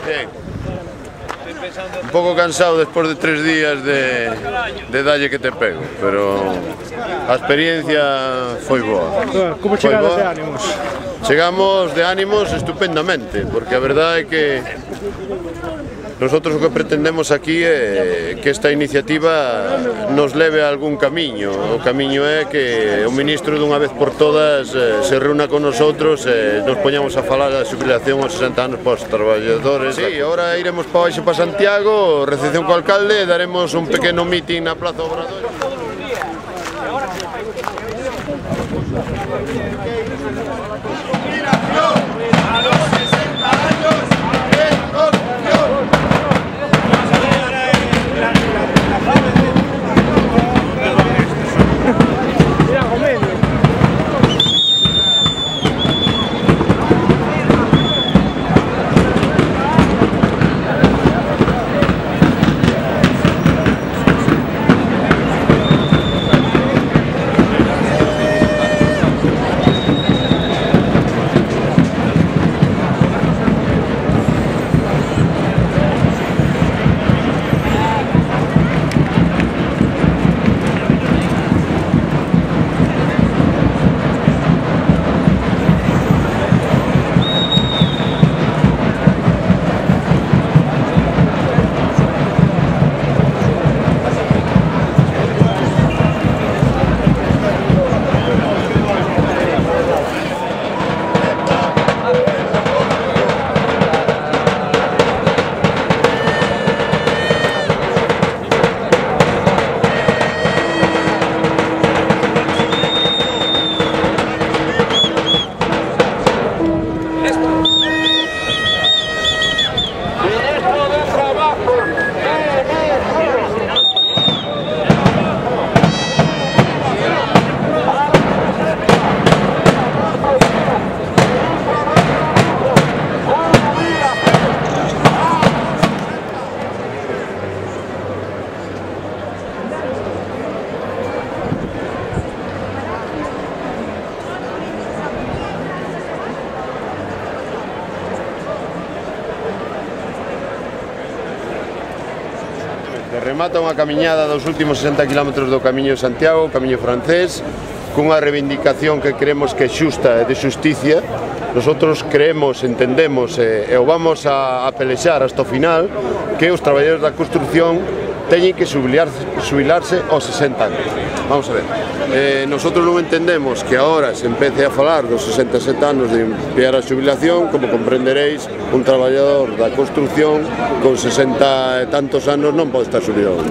Bien. Un pouco cansado despois de 3 días de dalle que te pego, pero a experiencia foi boa. Como chegades de ánimos? Chegamos de ánimos estupendamente, porque a verdade é que nosotros o que pretendemos aquí é que esta iniciativa nos leve a algún camiño. O camiño é que o ministro dunha vez por todas se reúna con nosotros e nos poñamos a falar da xubilación aos 60 anos para os traballadores. Sí, ahora iremos para baixo para Santiago, recepción co alcalde, daremos un pequeno meeting na Plaza Obrador. Remata unha camiñada dos últimos 60 km do Camiño de Santiago, o Camiño francés, cunha reivindicación que creemos que é xusta e de xusticia. Nosotros creemos, entendemos e o vamos a pelexar hasta o final que os traballadores da construcción teñen que xubilarse aos 60 anos. Vamos a ver, nosotros non entendemos que agora se empece a falar dos 67 anos de enviar a xubilación. Como comprenderéis, un traballador da construcción con 60 e tantos anos non pode estar xubilado.